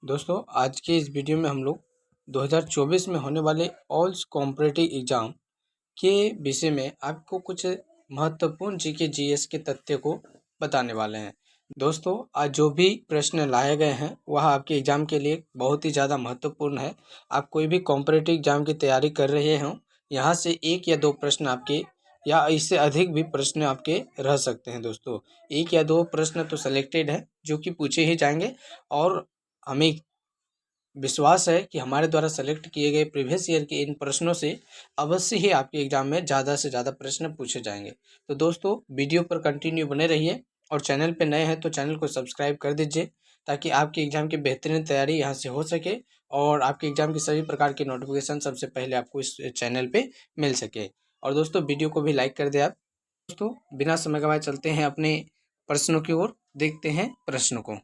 दोस्तों आज के इस वीडियो में हम लोग 2024 में होने वाले ऑल कॉम्पिटिटिव एग्जाम के विषय में आपको कुछ महत्वपूर्ण जीके जीएस के तथ्य को बताने वाले हैं। दोस्तों आज जो भी प्रश्न लाए गए हैं वह आपके एग्जाम के लिए बहुत ही ज़्यादा महत्वपूर्ण है। आप कोई भी कॉम्पिटिटिव एग्जाम की तैयारी कर रहे हों, यहाँ से एक या दो प्रश्न आपके या इससे अधिक भी प्रश्न आपके रह सकते हैं। दोस्तों एक या दो प्रश्न तो सिलेक्टेड है जो कि पूछे ही जाएंगे और हमें विश्वास है कि हमारे द्वारा सेलेक्ट किए गए प्रीवियस ईयर के इन प्रश्नों से अवश्य ही आपके एग्जाम में ज़्यादा से ज़्यादा प्रश्न पूछे जाएंगे। तो दोस्तों वीडियो पर कंटिन्यू बने रहिए और चैनल पे नए हैं तो चैनल को सब्सक्राइब कर दीजिए ताकि आपके एग्जाम की बेहतरीन तैयारी यहाँ से हो सके और आपके एग्जाम की सभी प्रकार की नोटिफिकेशन सबसे पहले आपको इस चैनल पर मिल सके। और दोस्तों वीडियो को भी लाइक कर दे आप। दोस्तों बिना समय गंवाए चलते हैं अपने प्रश्नों की ओर, देखते हैं प्रश्नों को।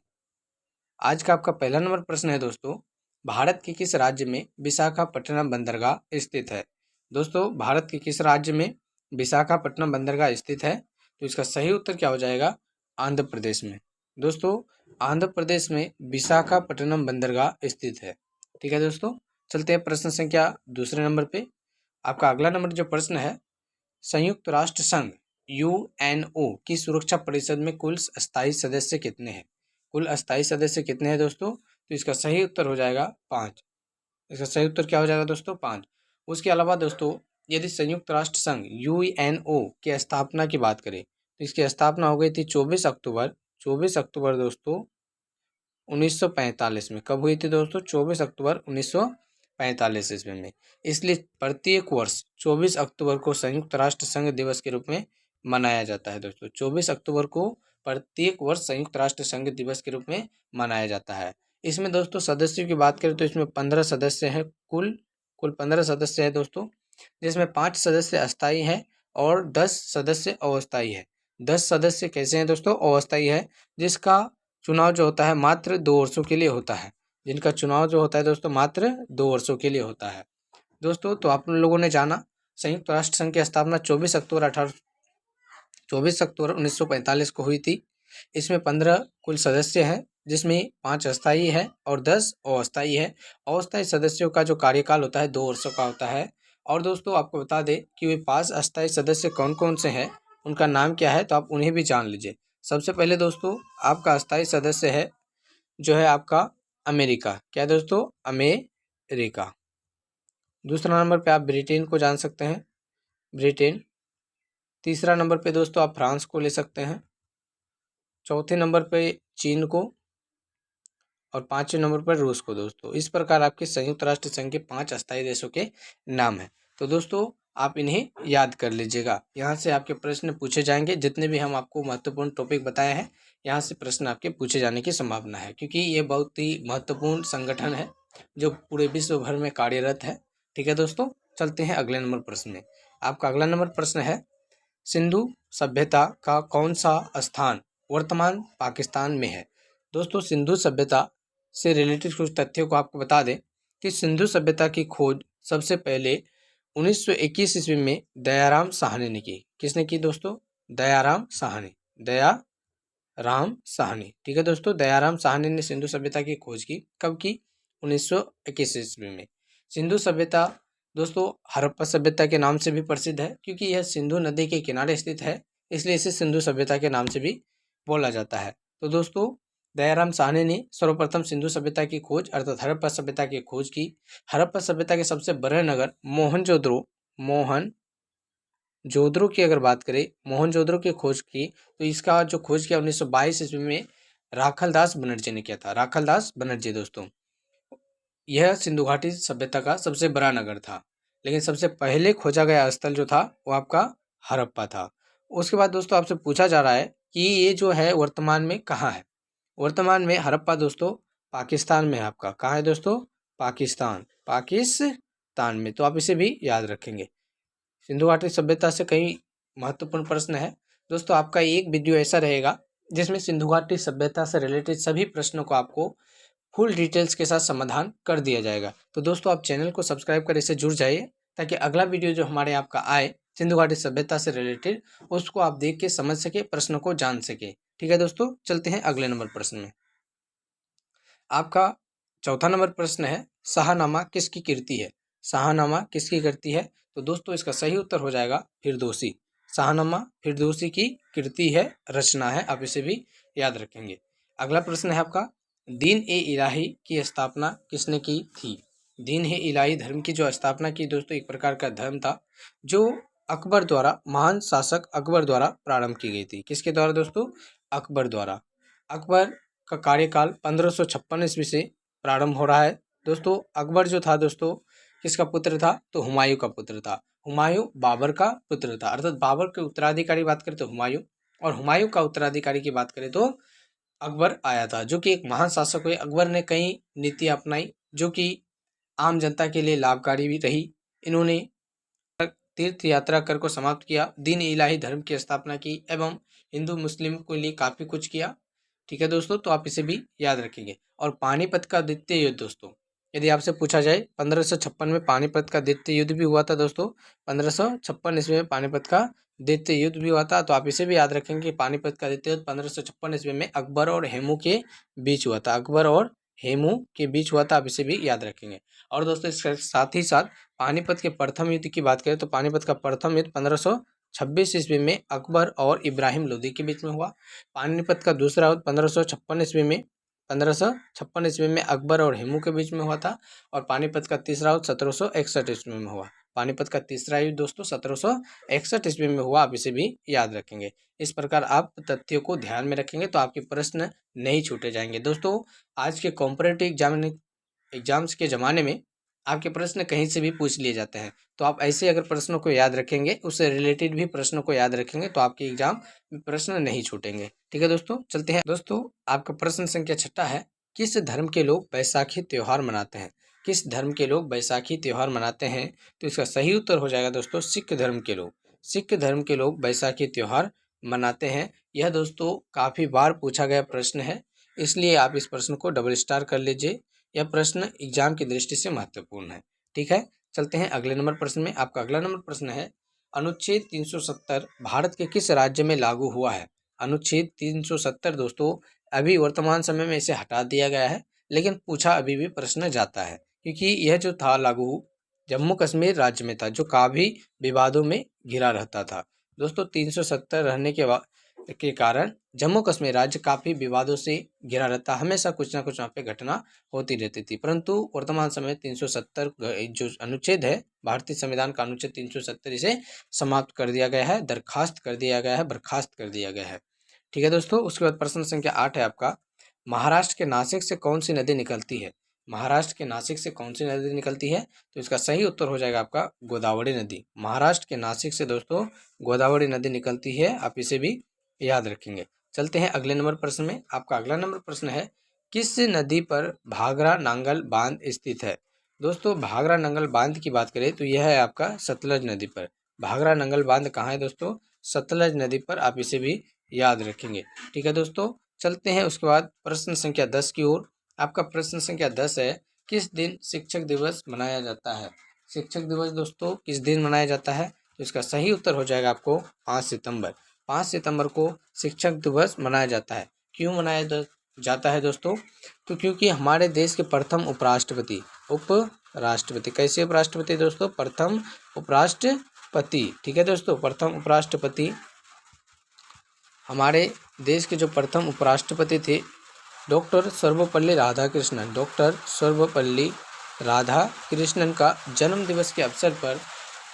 आज का आपका पहला नंबर प्रश्न है दोस्तों, भारत के किस राज्य में विशाखापट्टनम बंदरगाह स्थित है। दोस्तों भारत के किस राज्य में विशाखापट्टनम बंदरगाह स्थित है, तो इसका सही उत्तर क्या हो जाएगा, आंध्र प्रदेश में। दोस्तों आंध्र प्रदेश में विशाखापट्टनम बंदरगाह स्थित है। ठीक है दोस्तों, चलते हैं प्रश्न संख्या दूसरे नंबर पे। आपका अगला नंबर जो प्रश्न है, संयुक्त राष्ट्र संघ यूएनओ की सुरक्षा परिषद में कुल स्थायी सदस्य कितने हैं। कुल अस्थायी सदस्य कितने हैं दोस्तों, तो इसका सही उत्तर हो जाएगा 5। इसका सही उत्तर क्या हो जाएगा दोस्तों, 5। उसके अलावा दोस्तों यदि संयुक्त राष्ट्र संघ यूएनओ की स्थापना की बात करें तो इसकी स्थापना हो गई थी 24 अक्टूबर दोस्तों 1945 में। कब हुई थी दोस्तों, 24 अक्टूबर 1945 ईस्वी में। इसलिए प्रत्येक वर्ष 24 अक्टूबर को संयुक्त राष्ट्र संघ दिवस के रूप में मनाया जाता है। दोस्तों 24 अक्टूबर को प्रत्येक वर्ष संयुक्त राष्ट्र संघ दिवस के रूप में मनाया जाता है। इसमें दोस्तों सदस्यों की बात करें तो इसमें 15 सदस्य हैं, कुल 15 सदस्य हैं दोस्तों, जिसमें 5 सदस्य अस्थायी हैं और 10 सदस्य अस्थायी है। 10 सदस्य कैसे हैं दोस्तों, अस्थायी है, जिसका चुनाव जो होता है मात्र 2 वर्षों के लिए होता है। जिनका चुनाव जो होता है दोस्तों मात्र 2 वर्षों के लिए होता है। दोस्तों तो आप लोगों ने जाना संयुक्त राष्ट्र संघ की स्थापना 24 अक्टूबर 1945 को हुई थी। इसमें 15 कुल सदस्य हैं, जिसमें 5 अस्थायी है और 10 अस्थायी है। अस्थायी सदस्यों का जो कार्यकाल होता है 2 वर्षों का होता है। और दोस्तों आपको बता दें कि वे 5 अस्थायी सदस्य कौन कौन से हैं, उनका नाम क्या है, तो आप उन्हें भी जान लीजिए। सबसे पहले दोस्तों आपका अस्थायी सदस्य है जो है आपका अमेरिका। क्या दोस्तों, अमेरिका। दूसरा नंबर पे आप ब्रिटेन को जान सकते हैं, ब्रिटेन। तीसरा नंबर पे दोस्तों आप फ्रांस को ले सकते हैं। चौथे नंबर पे चीन को और 5वें नंबर पर रूस को। दोस्तों इस प्रकार आपके संयुक्त राष्ट्र संघ के 5 अस्थायी देशों के नाम हैं। तो दोस्तों आप इन्हें याद कर लीजिएगा, यहाँ से आपके प्रश्न पूछे जाएंगे। जितने भी हम आपको महत्वपूर्ण टॉपिक बताए हैं यहाँ से प्रश्न आपके पूछे जाने की संभावना है, क्योंकि ये बहुत ही महत्वपूर्ण संगठन है जो पूरे विश्व भर में कार्यरत है। ठीक है दोस्तों, चलते हैं अगले नंबर प्रश्न में। आपका अगला नंबर प्रश्न है, सिंधु सभ्यता का कौन सा स्थान वर्तमान पाकिस्तान में है। दोस्तों सिंधु सभ्यता से रिलेटेड कुछ तथ्यों को आपको बता दें कि सिंधु सभ्यता की खोज सबसे पहले 1921 ईस्वी में दयाराम साहनी ने की। किसने की दोस्तों, दयाराम साहनी, दयाराम साहनी। ठीक है दोस्तों, दयाराम साहनी ने सिंधु सभ्यता की खोज की। कब की, 1921 ईस्वी में। सिंधु सभ्यता दोस्तों हड़प्पा सभ्यता के नाम से भी प्रसिद्ध है, क्योंकि यह सिंधु नदी के किनारे स्थित है, इसलिए इसे सिंधु सभ्यता के नाम से भी बोला जाता है। तो दोस्तों दयाराम साहनी ने सर्वप्रथम सिंधु सभ्यता की खोज अर्थात हड़प्पा सभ्यता की खोज की। हड़प्पा सभ्यता के सबसे बड़े नगर मोहनजोदड़ो की अगर बात करें, मोहनजोदड़ो की खोज की, तो इसका जो खोज किया 1922 ईस्वी में राखलदास बनर्जी ने किया था। राखलदास बनर्जी। दोस्तों यह सिंधु घाटी सभ्यता का सबसे बड़ा नगर था, लेकिन सबसे पहले खोजा गया स्थल जो था वो आपका हड़प्पा था। उसके बाद दोस्तों आपसे पूछा जा रहा है कि ये जो है वर्तमान में कहाँ है। वर्तमान में हड़प्पा दोस्तों पाकिस्तान में है। आपका कहाँ है दोस्तों, पाकिस्तान में। तो आप इसे भी याद रखेंगे। सिंधु घाटी सभ्यता से कई महत्वपूर्ण प्रश्न है दोस्तों। आपका एक वीडियो ऐसा रहेगा जिसमें सिंधु घाटी सभ्यता से रिलेटेड सभी प्रश्नों को आपको फुल डिटेल्स के साथ समाधान कर दिया जाएगा। तो दोस्तों आप चैनल को सब्सक्राइब कर इससे जुड़ जाइए, ताकि अगला वीडियो जो हमारे आपका आए सिंधु घाटी सभ्यता से रिलेटेड, उसको आप देख के समझ सके, प्रश्नों को जान सके। ठीक है दोस्तों, चलते हैं अगले नंबर प्रश्न में। आपका चौथा नंबर प्रश्न है शाहनामा किसकी कृति है? शाहनामा किसकी कृति है? तो दोस्तों इसका सही उत्तर हो जाएगा फिरदौसी। शाहनामा फिरदौसी की कृति है, रचना है, आप इसे भी याद रखेंगे। अगला प्रश्न है आपका, दीन ए इलाही की स्थापना किसने की थी? दीन ए इलाही धर्म की जो स्थापना की दोस्तों, एक प्रकार का धर्म था जो अकबर द्वारा, महान शासक अकबर द्वारा प्रारंभ की गई थी। किसके द्वारा दोस्तों? अकबर द्वारा। अकबर का कार्यकाल 1556 ईस्वी से प्रारंभ हो रहा है। दोस्तों अकबर जो था दोस्तों, किसका पुत्र था? तो हुमायूं का पुत्र था। हुमायूं बाबर का पुत्र था, अर्थात बाबर के उत्तराधिकारी बात करें तो हुमायूं, और हुमायूं का उत्तराधिकारी की बात करें तो अकबर आया था, जो कि एक महान शासक हुए। अकबर ने कई नीतियां अपनाई जो कि आम जनता के लिए लाभकारी भी रही। इन्होंने तीर्थ यात्रा कर को समाप्त किया, दीन इलाही धर्म की स्थापना की एवं हिंदू मुस्लिम के लिए काफी कुछ किया। ठीक है दोस्तों, तो आप इसे भी याद रखेंगे। और पानीपत का द्वितीय युद्ध दोस्तों, यदि आपसे पूछा जाए 1556 में पानीपत का द्वितीय युद्ध भी हुआ था दोस्तों। 1556 ईस्वी में पानीपत का द्वितीय युद्ध भी हुआ था, तो आप इसे भी याद रखेंगे। पानीपत का द्वितीय युद्ध 1556 ईस्वी में अकबर और हेमू के बीच हुआ था। अकबर और हेमू के बीच हुआ था, आप इसे भी याद रखेंगे। और दोस्तों इसके साथ ही साथ पानीपत के प्रथम युद्ध की बात करें तो पानीपत का प्रथम युद्ध 1526 ईस्वी में अकबर और इब्राहिम लोदी के बीच में हुआ। पानीपत का दूसरा युद्ध 1556 ईस्वी में 1556 ईस्वी में अकबर और हेमू के बीच में हुआ था। और पानीपत का तीसरा युद्ध 1761 ईस्वी में हुआ। पानीपत का तीसरा युद्ध दोस्तों 1761 ईस्वी में हुआ, आप इसे भी याद रखेंगे। इस प्रकार आप तथ्यों को ध्यान में रखेंगे तो आपके प्रश्न नहीं छूटे जाएंगे। दोस्तों आज के कॉम्पिटिटिव एग्जाम्स के ज़माने में आपके प्रश्न कहीं से भी पूछ लिए जाते हैं, तो आप ऐसे अगर प्रश्नों को याद रखेंगे, उससे रिलेटेड भी प्रश्नों को याद रखेंगे, तो आपके एग्जाम में प्रश्न नहीं छूटेंगे। ठीक है दोस्तों, चलते हैं। दोस्तों आपका प्रश्न संख्या 6 है, किस धर्म के लोग बैसाखी त्योहार मनाते हैं? किस धर्म के लोग बैसाखी त्योहार मनाते हैं? तो इसका सही उत्तर हो जाएगा दोस्तों सिख धर्म के लोग। सिख धर्म के लोग बैसाखी त्योहार मनाते हैं। यह दोस्तों काफ़ी बार पूछा गया प्रश्न है, इसलिए आप इस प्रश्न को डबल स्टार कर लीजिए। यह प्रश्न एग्जाम की दृष्टि से महत्वपूर्ण है। ठीक है, चलते हैं अगले नंबर प्रश्न में। आपका अगला नंबर प्रश्न है, अनुच्छेद 370 भारत के किस राज्य में लागू हुआ है? अनुच्छेद 370 दोस्तों अभी वर्तमान समय में इसे हटा दिया गया है, लेकिन पूछा अभी भी प्रश्न जाता है, क्योंकि यह जो था लागू जम्मू कश्मीर राज्य में था, जो काफ़ी विवादों में घिरा रहता था। दोस्तों 370 रहने के कारण जम्मू कश्मीर राज्य काफ़ी विवादों से घिरा रहता, हमेशा कुछ ना कुछ वहाँ पे घटना होती रहती थी। परंतु वर्तमान समय 370 जो अनुच्छेद है, भारतीय संविधान का अनुच्छेद 370, इसे समाप्त कर दिया गया है, बर्खास्त कर दिया गया है, बर्खास्त कर दिया गया है। ठीक है दोस्तों, उसके बाद प्रश्न संख्या 8 है आपका, महाराष्ट्र के नासिक से कौन सी नदी निकलती है? महाराष्ट्र के नासिक से कौन सी नदी निकलती है? तो इसका सही उत्तर हो जाएगा आपका गोदावरी नदी। महाराष्ट्र के नासिक से दोस्तों गोदावरी नदी निकलती है, आप इसे भी याद रखेंगे। चलते हैं अगले नंबर प्रश्न में। आपका अगला नंबर प्रश्न है, किस नदी पर भागरा नांगल बांध स्थित है? दोस्तों भागरा नांगल बांध की बात करें तो यह है आपका सतलज नदी पर। भागरा नांगल बांध कहाँ है दोस्तों? सतलज नदी पर, आप इसे भी याद रखेंगे। ठीक है दोस्तों, चलते हैं उसके बाद प्रश्न संख्या 10 की ओर। आपका प्रश्न संख्या 10 है, किस दिन शिक्षक दिवस मनाया जाता है? शिक्षक दिवस दोस्तों किस दिन मनाया जाता है? तो इसका सही उत्तर हो जाएगा आपको 5 सितंबर। 5 सितंबर को शिक्षक दिवस मनाया जाता है। क्यों मनाया जाता है दोस्तों? तो क्योंकि हमारे देश के प्रथम उपराष्ट्रपति कैसे उपराष्ट्रपति दोस्तों? प्रथम उपराष्ट्रपति। ठीक है दोस्तों, प्रथम उपराष्ट्रपति, हमारे देश के जो प्रथम उपराष्ट्रपति थे डॉक्टर सर्वपल्ली राधाकृष्णन। डॉक्टर सर्वपल्ली राधाकृष्णन का जन्म दिवस के अवसर पर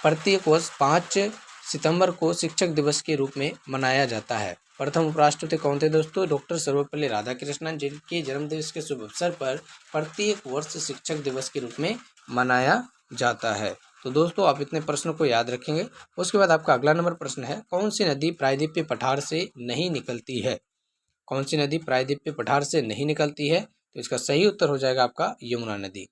प्रत्येक वर्ष 5 सितंबर को शिक्षक दिवस के रूप में मनाया जाता है। प्रथम उपराष्ट्रपति कौन थे दोस्तों? डॉक्टर सर्वपल्ली राधाकृष्णन, जिनके जन्म दिवस के शुभ अवसर पर प्रत्येक वर्ष शिक्षक दिवस के रूप में मनाया जाता है। तो दोस्तों आप इतने प्रश्नों को याद रखेंगे। उसके बाद आपका अगला नंबर प्रश्न है, कौन सी नदी प्रायद्वीपीय पठार से नहीं निकलती है? कौन सी नदी प्रायद्वीपीय पठार से नहीं निकलती है? तो इसका सही उत्तर हो जाएगा आपका यमुना नदी।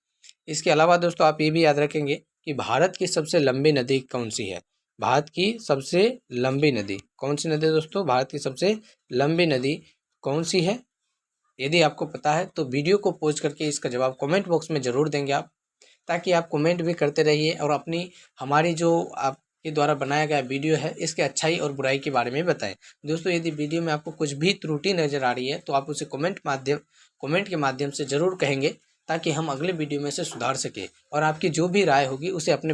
इसके अलावा दोस्तों आप ये भी याद रखेंगे कि भारत की सबसे लंबी नदी कौन सी है? भारत की सबसे लंबी नदी कौन सी नदी है दोस्तों? भारत की सबसे लंबी नदी कौन सी है? यदि आपको पता है तो वीडियो को पॉज करके इसका जवाब कमेंट बॉक्स में ज़रूर देंगे आप, ताकि आप कमेंट भी करते रहिए और अपनी हमारी जो आपके द्वारा बनाया गया वीडियो है इसके अच्छाई और बुराई के बारे में बताएं। दोस्तों यदि वीडियो में आपको कुछ भी त्रुटि नज़र आ रही है तो आप उसे कमेंट के माध्यम से ज़रूर कहेंगे, ताकि हम अगले वीडियो में से सुधार सके और आपकी जो भी राय होगी उसे अपने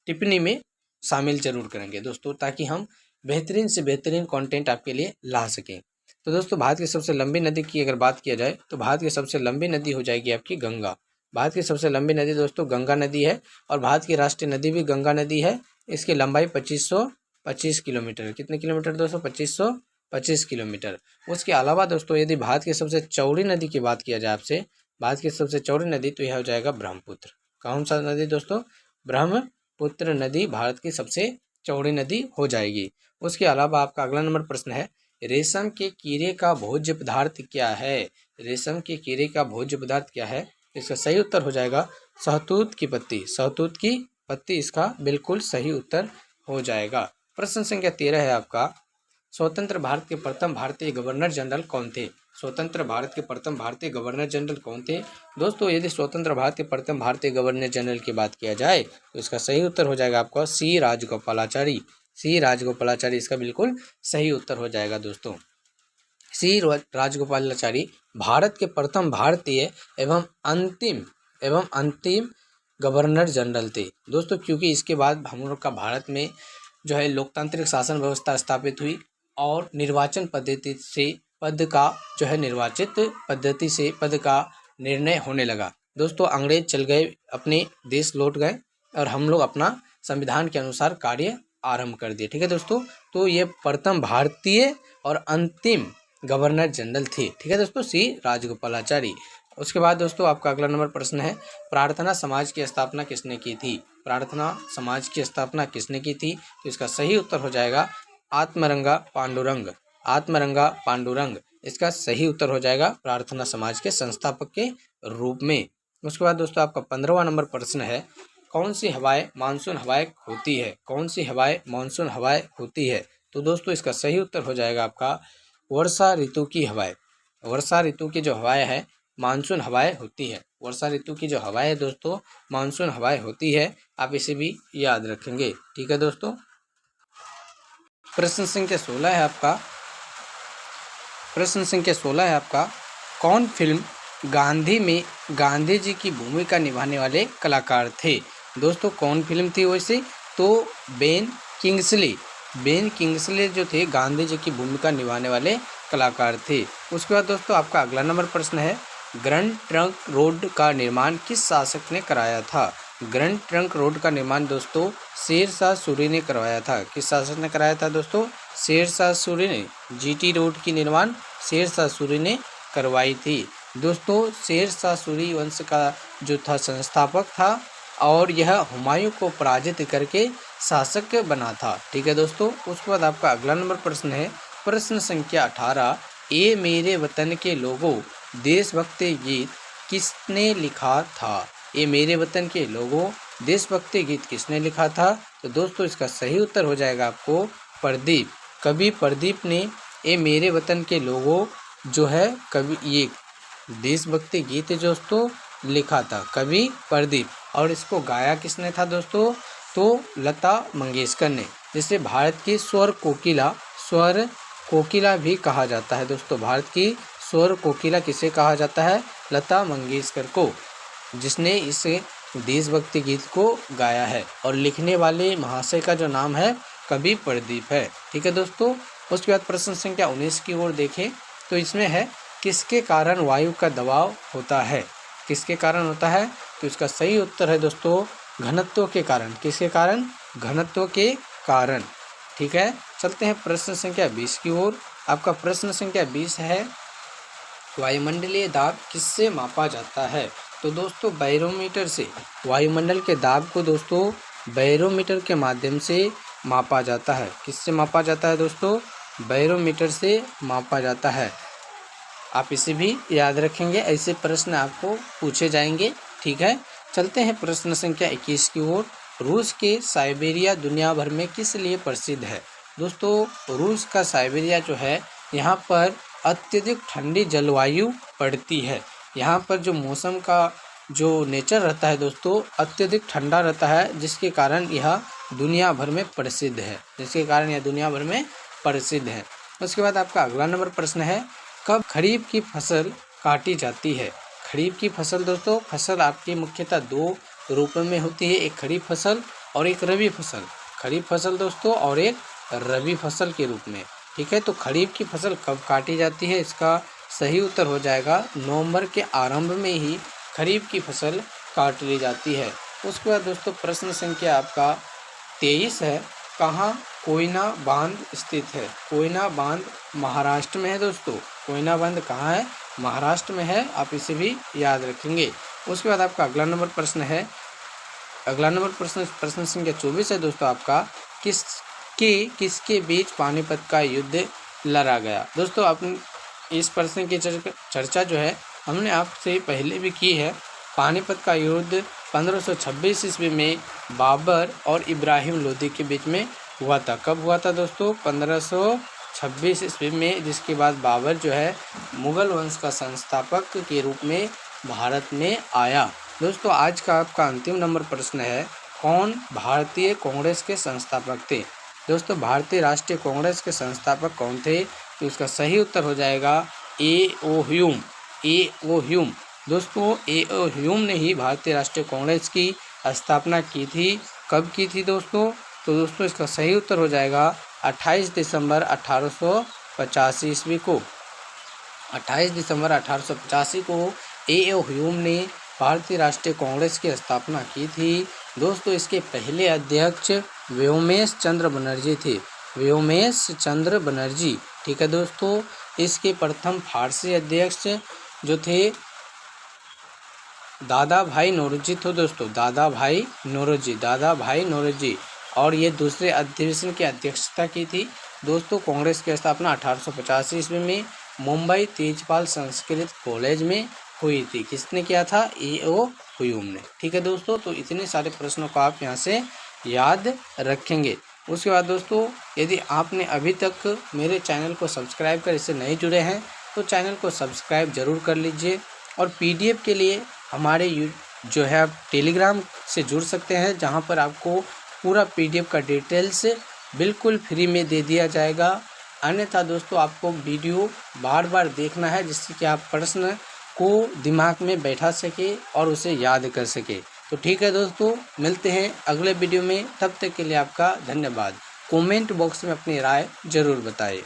टिप्पणी में शामिल जरूर करेंगे दोस्तों, ताकि हम बेहतरीन से बेहतरीन कंटेंट आपके लिए ला सकें। तो दोस्तों भारत की सबसे लंबी नदी की अगर बात किया जाए तो भारत की सबसे लंबी नदी हो जाएगी आपकी गंगा। भारत की सबसे लंबी नदी दोस्तों गंगा नदी है और भारत की राष्ट्रीय नदी भी गंगा नदी है। इसकी लंबाई 2525 किलोमीटर, कितने किलोमीटर दोस्तों? 2525 किलोमीटर। उसके अलावा दोस्तों यदि भारत की सबसे चौड़ी नदी की बात किया जाए आपसे, भारत की सबसे चौड़ी नदी, तो यह हो जाएगा ब्रह्मपुत्र। कौन सा नदी दोस्तों? ब्रह्मपुत्र नदी भारत की सबसे चौड़ी नदी हो जाएगी। उसके अलावा आपका अगला नंबर प्रश्न है, रेशम के कीड़े का भोज्य पदार्थ क्या है? रेशम के कीड़े का भोज्य पदार्थ क्या है? इसका सही उत्तर हो जाएगा शहतूत की पत्ती। शहतूत की पत्ती इसका बिल्कुल सही उत्तर हो जाएगा। प्रश्न संख्या 13 है आपका, स्वतंत्र भारत के प्रथम भारतीय गवर्नर जनरल कौन थे? स्वतंत्र भारत के प्रथम भारतीय गवर्नर जनरल कौन थे? दोस्तों यदि स्वतंत्र भारत के प्रथम भारतीय गवर्नर जनरल की बात किया जाए तो इसका सही उत्तर हो जाएगा आपका सी राजगोपालाचारी। सी राजगोपालाचारी इसका बिल्कुल सही उत्तर हो जाएगा दोस्तों। सी राजगोपालाचारी भारत के प्रथम भारतीय एवं अंतिम गवर्नर जनरल थे दोस्तों, क्योंकि इसके बाद हम लोग का भारत में जो है लोकतांत्रिक शासन व्यवस्था स्थापित हुई और निर्वाचन पद्धति से पद का निर्णय होने लगा। दोस्तों अंग्रेज चल गए, अपने देश लौट गए और हम लोग अपना संविधान के अनुसार कार्य आरंभ कर दिए। ठीक है दोस्तों, तो ये प्रथम भारतीय और अंतिम गवर्नर जनरल थे। ठीक है दोस्तों, सी राजगोपालाचारी। उसके बाद दोस्तों आपका अगला नंबर प्रश्न है, प्रार्थना समाज की स्थापना किसने की थी? प्रार्थना समाज की स्थापना किसने की थी? तो इसका सही उत्तर हो जाएगा आत्मरंगा पांडुरंग। आत्मरंगा पांडुरंग इसका सही उत्तर हो जाएगा प्रार्थना समाज के संस्थापक के रूप में। उसके बाद दोस्तों आपका 15वां नंबर प्रश्न है, कौन सी हवाएं मानसून हवाएं होती है? कौन सी हवाएं मानसून हवाएं होती है? तो दोस्तों इसका सही उत्तर हो जाएगा आपका वर्षा ऋतु की हवाएं। वर्षा ऋतु की जो हवाएं है मानसून हवाएं होती है। वर्षा ऋतु की जो हवाएं दोस्तों मानसून हवाएं होती है, आप इसे भी याद रखेंगे। ठीक है दोस्तों, प्रश्न संख्या 16 है आपका। प्रश्न संख्या 16 है आपका, कौन फिल्म गांधी में गांधी जी की भूमिका निभाने वाले कलाकार थे? दोस्तों कौन फिल्म थी वैसे? तो बेन किंग्सले जो थे गांधी जी की भूमिका निभाने वाले कलाकार थे। उसके बाद दोस्तों आपका अगला नंबर प्रश्न है, ग्रैंड ट्रंक रोड का निर्माण किस शासक ने कराया था? ग्रैंड ट्रंक रोड का निर्माण दोस्तों शेरशाह सूरी ने करवाया था। किस शासक ने कराया था दोस्तों? शेरशाह सूरी ने। जीटी रोड की निर्माण शेरशाह सूरी ने करवाई थी। दोस्तों शेरशाह सूरी वंश का जो था संस्थापक था और यह हुमायूं को पराजित करके शासक बना था। ठीक है दोस्तों, उसके बाद आपका अगला नंबर प्रश्न है, प्रश्न संख्या 18, ए मेरे वतन के लोगों देशभक्ति गीत किसने लिखा था? ये मेरे वतन के लोगों देशभक्ति गीत किसने लिखा था? तो दोस्तों इसका सही उत्तर हो जाएगा आपको प्रदीप। कवि प्रदीप ने ये मेरे वतन के लोगों जो है कवि ये देशभक्ति गीत दोस्तों लिखा था, कवि प्रदीप। और इसको गाया किसने था दोस्तों? तो लता मंगेशकर ने, जिसे भारत की स्वर कोकिला भी कहा जाता है दोस्तों। भारत की स्वर कोकिला किसे कहा जाता है? लता मंगेशकर को, जिसने इस देशभक्ति गीत को गाया है। और लिखने वाले महाशय का जो नाम है कवि प्रदीप है। ठीक है दोस्तों, उसके बाद प्रश्न संख्या 19 की ओर देखें तो इसमें है, किसके कारण वायु का दबाव होता है? किसके कारण होता है? तो इसका सही उत्तर है दोस्तों घनत्व के कारण। किसके कारण? घनत्व के कारण। ठीक है, चलते हैं प्रश्न संख्या 20 की ओर। आपका प्रश्न संख्या 20 है, वायुमंडलीय दाब किससे मापा जाता है? तो दोस्तों बैरोमीटर से। वायुमंडल के दाब को दोस्तों बैरोमीटर के माध्यम से मापा जाता है। किससे मापा जाता है दोस्तों? बैरोमीटर से मापा जाता है। आप इसे भी याद रखेंगे, ऐसे प्रश्न आपको पूछे जाएंगे। ठीक है, चलते हैं प्रश्न संख्या 21 की ओर। रूस के साइबेरिया दुनिया भर में किस लिए प्रसिद्ध है? दोस्तों रूस का साइबेरिया जो है, यहाँ पर अत्यधिक ठंडी जलवायु पड़ती है। यहाँ पर जो मौसम का जो नेचर रहता है दोस्तों अत्यधिक ठंडा रहता है, जिसके कारण यह दुनिया भर में प्रसिद्ध है। उसके बाद आपका अगला नंबर प्रश्न है, कब खरीफ की फसल काटी जाती है? खरीफ की फसल दोस्तों, फसल आपकी मुख्यतः दो रूपों में होती है, एक खरीफ फसल और एक रबी फसल। खरीफ फसल दोस्तों और एक रबी फसल के रूप में, ठीक है। तो खरीफ की फसल कब काटी जाती है, इसका सही उत्तर हो जाएगा नवंबर के आरंभ में ही खरीफ की फसल काट ली जाती है। उसके बाद दोस्तों प्रश्न संख्या आपका 23 है, कहाँ कोयना बांध स्थित है। कोयना बांध महाराष्ट्र में है दोस्तों। कोयना बांध कहाँ है, महाराष्ट्र में है, आप इसे भी याद रखेंगे। उसके बाद आपका अगला नंबर प्रश्न है, अगला नंबर प्रश्न संख्या 24 है दोस्तों आपका, किसके बीच पानीपत का युद्ध लड़ा गया। दोस्तों आपने इस प्रश्न की चर्चा जो है हमने आपसे पहले भी की है। पानीपत का युद्ध 1526 ईस्वी में बाबर और इब्राहिम लोदी के बीच में हुआ था। कब हुआ था दोस्तों, 1526 ईस्वी में, जिसके बाद बाबर जो है मुगल वंश का संस्थापक के रूप में भारत में आया। दोस्तों आज का आपका अंतिम नंबर प्रश्न है, कौन भारतीय कांग्रेस के संस्थापक थे। दोस्तों भारतीय राष्ट्रीय कांग्रेस के संस्थापक कौन थे, तो इसका सही उत्तर हो जाएगा ए.ओ. ह्यूम। दोस्तों ए.ओ. ह्यूम ने ही भारतीय राष्ट्रीय कांग्रेस की स्थापना की थी। कब की थी दोस्तों, तो दोस्तों इसका सही उत्तर हो जाएगा 28 दिसंबर 1885 ईस्वी को। 28 दिसंबर 1885 को ए.ओ. ह्यूम ने भारतीय राष्ट्रीय कांग्रेस की स्थापना की थी। दोस्तों इसके पहले अध्यक्ष व्योमेश चंद्र बनर्जी थे। व्योमेश चंद्र बनर्जी, ठीक है दोस्तों। इसके प्रथम फारसी अध्यक्ष जो थे दादा भाई नौरोजी थे दोस्तों, दादा भाई नौरोजी। और ये दूसरे अधिवेशन की अध्यक्षता की थी। दोस्तों कांग्रेस की स्थापना 1885 ईस्वी में मुंबई तेजपाल संस्कृत कॉलेज में हुई थी। किसने किया था, ए.ओ. ह्यूम ने, ठीक है दोस्तों। तो इतने सारे प्रश्नों को आप यहाँ से याद रखेंगे। उसके बाद दोस्तों यदि आपने अभी तक मेरे चैनल को सब्सक्राइब कर इससे नहीं जुड़े हैं तो चैनल को सब्सक्राइब जरूर कर लीजिए। और पीडीएफ के लिए हमारे जो है आप टेलीग्राम से जुड़ सकते हैं, जहां पर आपको पूरा पीडीएफ का डिटेल्स बिल्कुल फ्री में दे दिया जाएगा। अन्यथा दोस्तों आपको वीडियो बार बार देखना है, जिससे कि आप प्रश्न को दिमाग में बैठा सके और उसे याद कर सके। तो ठीक है दोस्तों, मिलते हैं अगले वीडियो में। तब तक के लिए आपका धन्यवाद। कमेंट बॉक्स में अपनी राय जरूर बताइए।